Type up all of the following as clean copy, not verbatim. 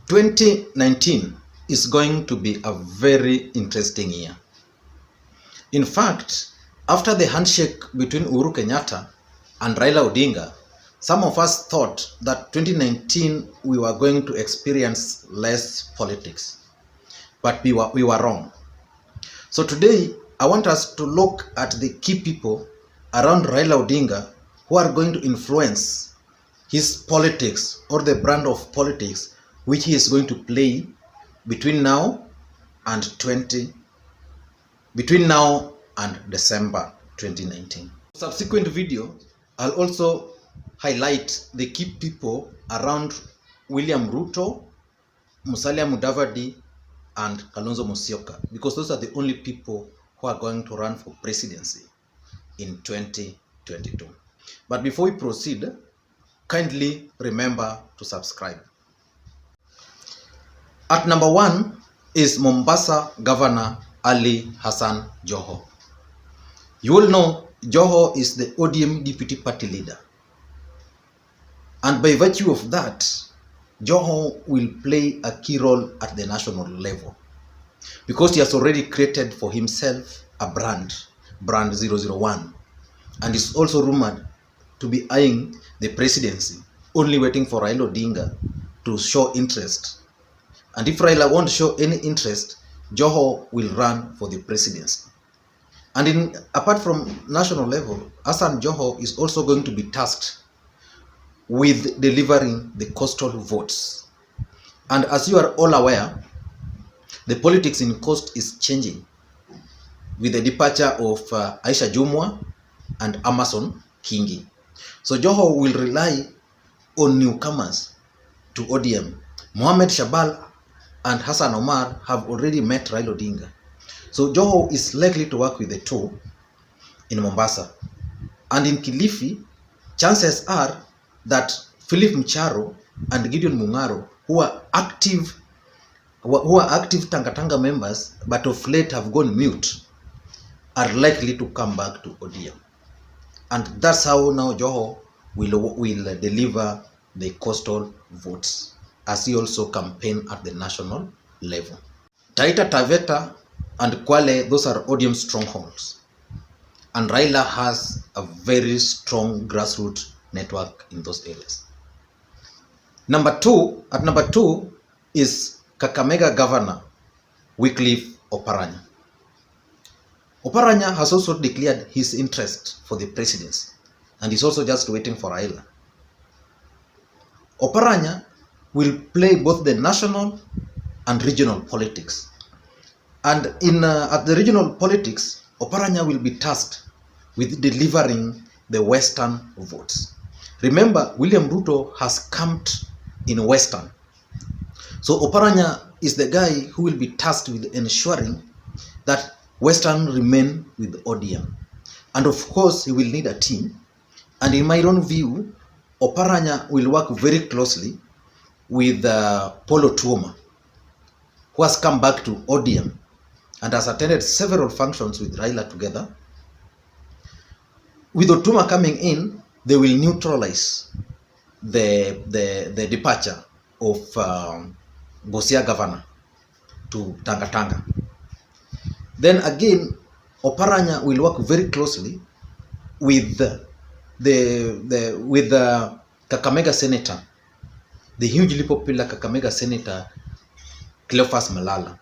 2019 is going to be a very interesting year. In fact, after the handshake between Uhuru Kenyatta and Raila Odinga, some of us thought that 2019 we were going to experience less politics, but we were wrong. So today, I want us to look at the key people around Raila Odinga who are going to influence his politics or the brand of politics which he is going to play between now and December 2019. Subsequent video, I'll also highlight the key people around William Ruto, Musalia Mudavadi, and Kalonzo Musyoka, because those are the only people who are going to run for presidency in 2022. But before we proceed, kindly remember to subscribe. At number 1 is Mombasa Governor Ali Hassan Joho. You all know Joho is the ODM deputy party leader. And by virtue of that, Joho will play a key role at the national level because he has already created for himself a brand 001, and is also rumored to be eyeing the presidency, only waiting for Raila Odinga to show interest. And if Raila won't show any interest, Joho will run for the presidency. And apart from national level, Hassan Joho is also going to be tasked with delivering the coastal votes. And as you are all aware, the politics in coast is changing with the departure of Aisha Jumwa and Amason Kingi. So Joho will rely on newcomers to ODM. Mohamed, Shabal, and Hassan Omar have already met Raila Odinga. So Joho is likely to work with the two in Mombasa. And in Kilifi, chances are that Phili, Charo, and Gideon Mungaro, who are active Tangatanga members, but of late have gone mute, are likely to come back to ODM. And that's how now Joho will deliver the coastal votes, as he also campaign at the national level. Taila, Taveta, and Kwale, those are ODM strongholds. And Raila has a very strong grassroots network in those areas. At number two is Kakamega Governor Wycliffe Oparanya. Oparanya has also declared his interest for the presidency, and is also just waiting for Raila. Oparanya will play both the national and regional politics. And at the regional politics, Oparanya will be tasked with delivering the Western votes. Remember, William Ruto has camped in Western. So Oparanya is the guy who will be tasked with ensuring that Western remain with ODM. And of course, he will need a team. And in my own view, Oparanya will work very closely with Polo Tuoma, who has come back to ODM and has attended several functions with Raila together. With Otuma coming in, they will neutralize the departure of Busia governor to Tangatanga. Then again, Oparanya will work very closely with the Kakamega senator, the hugely popular Kakamega senator Cleophas Malala.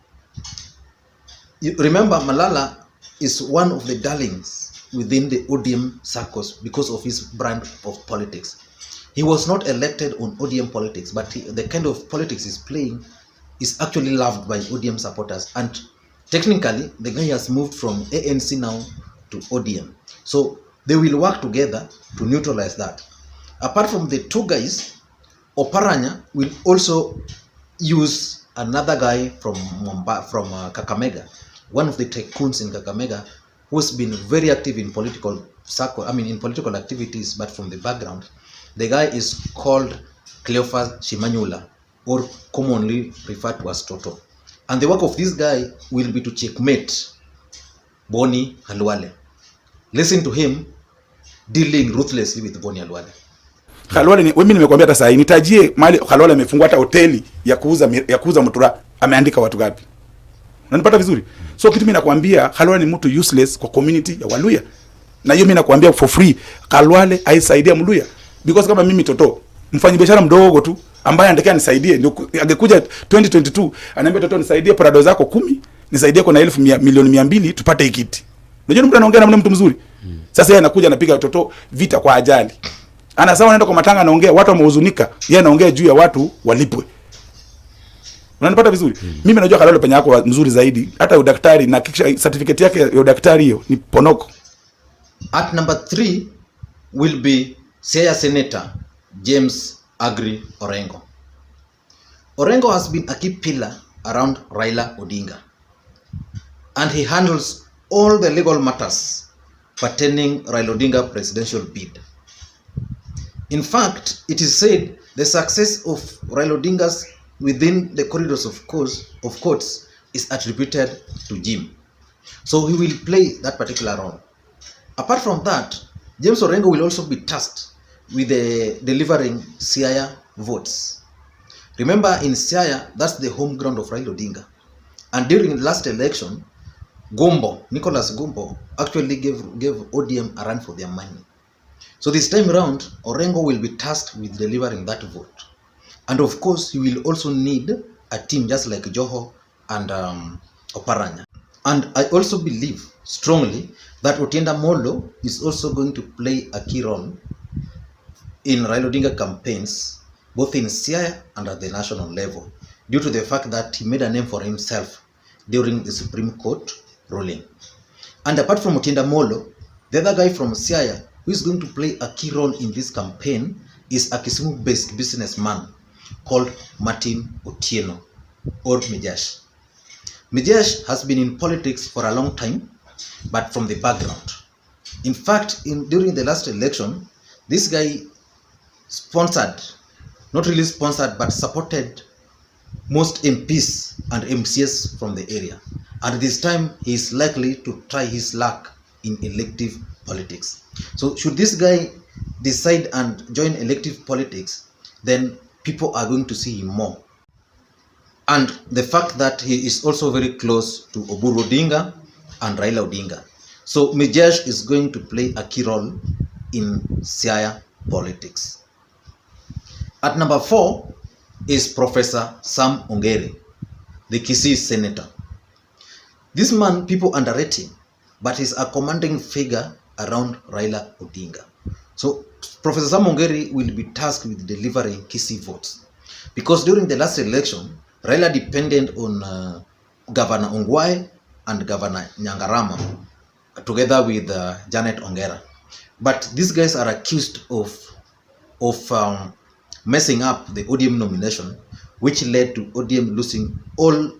You remember, Malala is one of the darlings within the ODM circles because of his brand of politics. He was not elected on ODM politics, but the kind of politics he's playing is actually loved by ODM supporters. And technically, the guy has moved from ANC now to ODM. So they will work together to neutralize that. Apart from the two guys, Oparanya will also use another guy from Kakamega, one of the tycoons in Kakamega, who's been very active in political activities, but from the background. The guy is called Cleophas Shimanyula, or commonly referred to as Toto. And the work of this guy will be to checkmate Boni Halwale. Listen to him dealing ruthlessly with Boni Halwale. Khalwale ni mimi nimekuambia hata sasa nitajie mahali Khalwale amefungua hata hoteli ya kuuza mutura, ameandika watu gapi? Unanipata vizuri? So kitu mimi nakwambia Khalwale ni mtu useless kwa community ya Waluya. Na hiyo mimi nakwambia for free, Khalwale aisaidia Mluya. Because kama mimi Toto, mfanyabiashara mdogo tu ambaye anataka nisaidie, ndio angekuja 2022 ananiambia Toto nisaidie parado zako 10, nisaidie kwa na milioni 200 tupate hiki kiti. Unajua mtu anaongea na mtu mzuri. Sasa yeye anakuja anapiga Toto vita kwa ajali. Anasema anaenda kwa matanga anaongea watu wamehuzunika, yeye anaongea juu ya watu walipwe. Unanipata vizuri? Mimi najua Khalwale penye yako mzuri zaidi, hata udaktari na kisha certificate yake ya udaktari hiyo ni ponoko. At number 3 will be Siaya Senator James Agri Orengo. Orengo has been a key pillar around Raila Odinga, and he handles all the legal matters pertaining Raila Odinga presidential bid. In fact, it is said the success of Raila Odinga's within the corridors of courts is attributed to Jim. So he will play that particular role. Apart from that, James Orengo will also be tasked with delivering Siaya votes. Remember, in Siaya, that's the home ground of Raila Odinga. And during the last election, Nicholas Gombo actually gave ODM a run for their money. So this time around, Orengo will be tasked with delivering that vote. And of course, he will also need a team just like Joho and Oparanya. And I also believe strongly that Otienda Molo is also going to play a key role in Raila Odinga campaigns, both in Siaya and at the national level, due to the fact that he made a name for himself during the Supreme Court ruling. And apart from Otienda Molo, the other guy from Siaya who is going to play a key role in this campaign is a Kisumu-based businessman called Martin Otieno, or Mijash. Mijash has been in politics for a long time, but from the background. In fact, during the last election, this guy not really sponsored, but supported most MPs and MCs from the area. And this time, he is likely to try his luck in elective politics. So should this guy decide and join elective politics, then people are going to see him more. And the fact that he is also very close to Uhuru Odinga and Raila Odinga. So Mijash is going to play a key role in Siaya politics. At number 4 is Professor Sam Ongeri, the Kisii senator. This man, people underrate him, but he's a commanding figure around Raila Odinga. So Professor Sam Ongeri will be tasked with delivering Kisii votes. Because during the last election, Raila depended on Governor Ongwae and Governor Nyangarama together with Janet Ongera. But these guys are accused of messing up the ODM nomination, which led to ODM losing all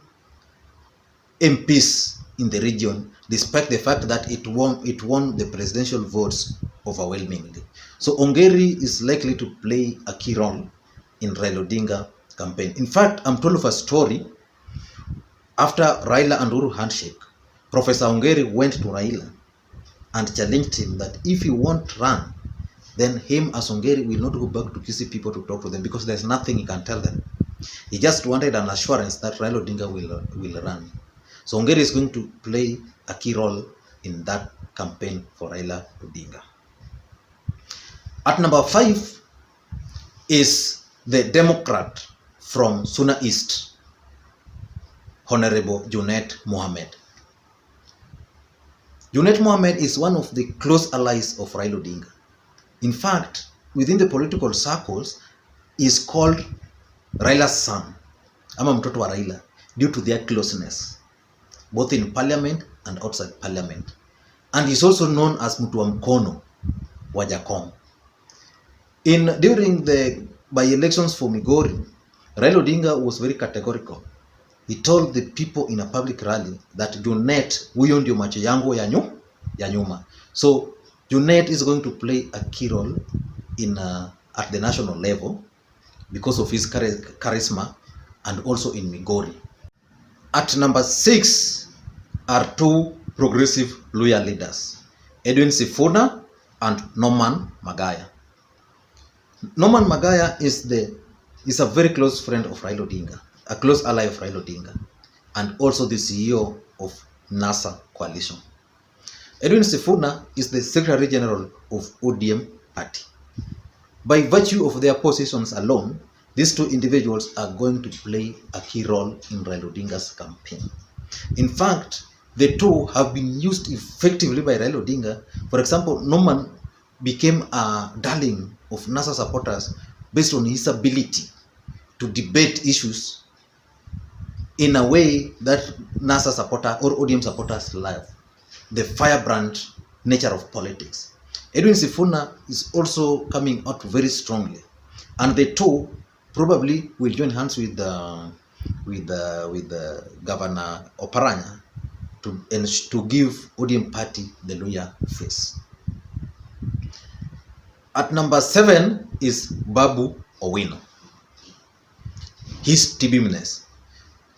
MPs in the region, despite the fact that it won the presidential votes overwhelmingly. So Ongeri is likely to play a key role in Raila Odinga campaign. In fact, I'm told of a story. After Raila and Uhuru handshake, Professor Ongeri went to Raila and challenged him that if he won't run, then him as Ongeri will not go back to Kisii people to talk to them, because there's nothing he can tell them. He just wanted an assurance that Raila Odinga will run. So Ongeri is going to play a key role in that campaign for Raila Odinga. At number 5 is the Democrat from Suna East, Honorable Junet Mohamed. Junet Mohamed is one of the close allies of Raila Odinga. In fact, within the political circles, he is called Raila's son, ama mtoto wa Raila, due to their closeness, both in parliament and outside parliament. And he is also known as mtu wa mkono wa Jakom. During the by-elections for Migori, Raila Odinga was very categorical. He told the people in a public rally that Junet, huyo ndio macho yangu ya nyuma. So Junet is going to play a key role at the national level because of his charisma, and also in Migori. At number 6 are 2 progressive loyal leaders, Edwin Sifuna and Norman Magaya. Norman Magaya is a very close friend of Raila Odinga, a close ally of Raila Odinga, and also the CEO of NASA coalition. Edwin Sifuna is the Secretary General of ODM party. By virtue of their positions alone, these two individuals are going to play a key role in Raila Odinga's campaign. In fact, the two have been used effectively by Raila Odinga. For example, Norman became a darling of NASA supporters based on his ability to debate issues in a way that NASA supporter or ODM supporters love. The firebrand nature of politics. Edwin Sifuna is also coming out very strongly, and the two probably will join hands with Governor Oparanya to give ODM party the lawyer face. At number 7 is Babu Owino. His TBMness.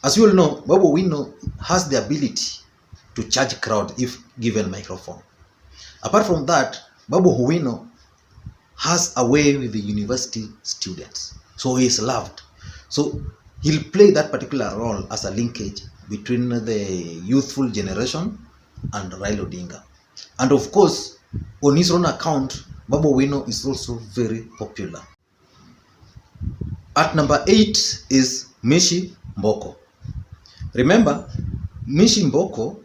As you all know, Babu Owino has the ability to charge crowd if given microphone. Apart from that, Babu Owino has a way with the university students, so he is loved. So he'll play that particular role as a linkage between the youthful generation and Raila Odinga. And of course, on his own account, Babu Owino is also very popular. At number 8 is Mishi Mboko. Remember, Mishi Mboko,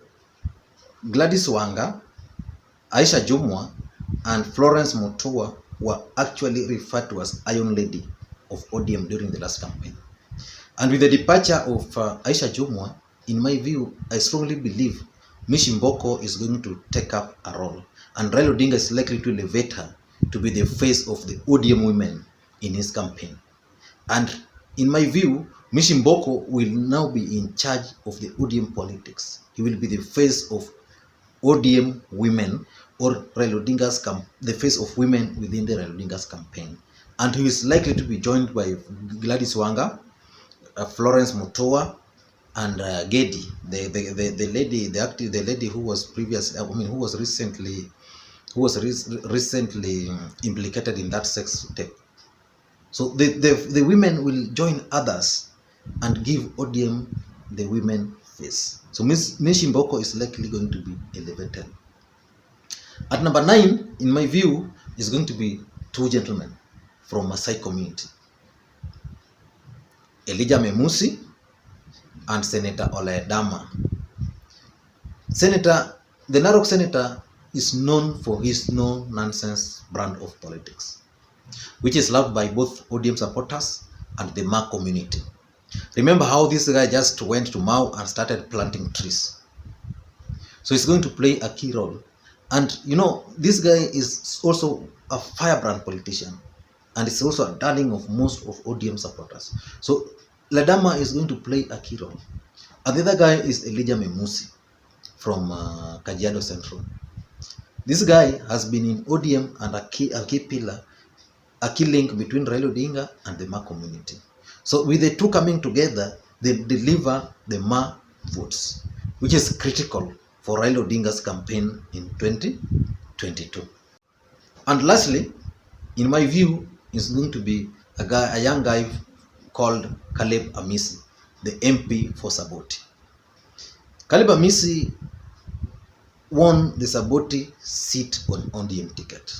Gladys Wanga, Aisha Jumwa, and Florence Mutua were actually referred to as Iron Lady of ODM during the last campaign. And with the departure of Aisha Jumwa, in my view, I strongly believe Mishi Mboko is going to take up a role, and Raila Odinga is likely to elevate her to be the face of the ODM women in his campaign. And in my view, Mishi Mboko will now be in charge of the ODM politics. He will be the face of ODM women, or Raila Odinga's the face of women within the Raila Odinga's campaign. And he is likely to be joined by Gladys Wanga, Florence Mutua, and Gedi, the lady who was previously, who was recently implicated in that sex tape. So the women will join others and give ODM the women face. So Mishi Mboko is likely going to be elevated. At number 9, in my view, is going to be two gentlemen from Maasai community, Elijah Memusi and Senator Oledama. The Narok senator is known for his no-nonsense brand of politics, which is loved by both ODM supporters and the Ma community. Remember how this guy just went to Mau and started planting trees. So he's going to play a key role. And you know, this guy is also a firebrand politician, and it's also a darling of most of ODM supporters. So Ladama is going to play a key role. And the other guy is Elijah Memusi from Kajiado Central. This guy has been in ODM and a key pillar, a key link between Raila Odinga and the Ma community. So with the two coming together, they deliver the Ma votes, which is critical for Raila Odinga's campaign in 2022. And lastly, in my view, is going to be a young guy called Caleb Amisi, the MP for Saboti. Caleb Amisi won the Saboti seat on ODM ticket,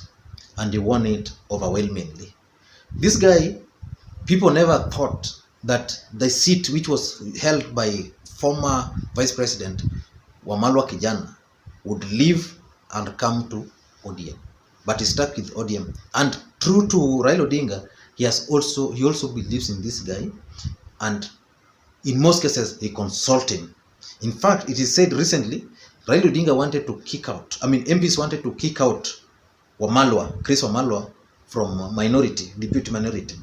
and he won it overwhelmingly. This guy, people never thought that the seat which was held by former Vice President Wamalwa Kijana would leave and come to ODM, but he stuck with ODM. And true to Raila Odinga, he also believes in this guy, and in most cases he consults him. In fact, it is said recently Raila Odinga wanted to kick out, MPs wanted to kick out Chris Wamalwa from deputy minority,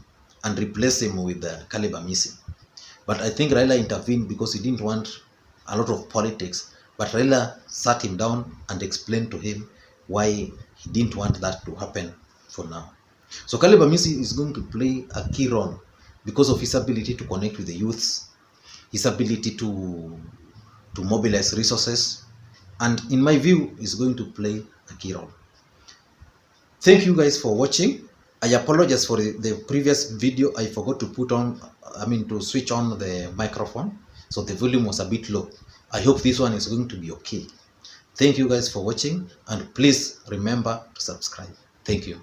and replace him with Caleb Amisi. But I think Raila intervened because he didn't want a lot of politics. But Raila sat him down and explained to him why he didn't want that to happen for now. So Caleb Amisi is going to play a key role because of his ability to connect with the youths, his ability to mobilize resources, and in my view is going to play a key role. Thank you guys for watching. I apologize for the previous video. I forgot to put on, to switch on the microphone, so the volume was a bit low. I hope this one is going to be okay. Thank you guys for watching, and please remember to subscribe. Thank you.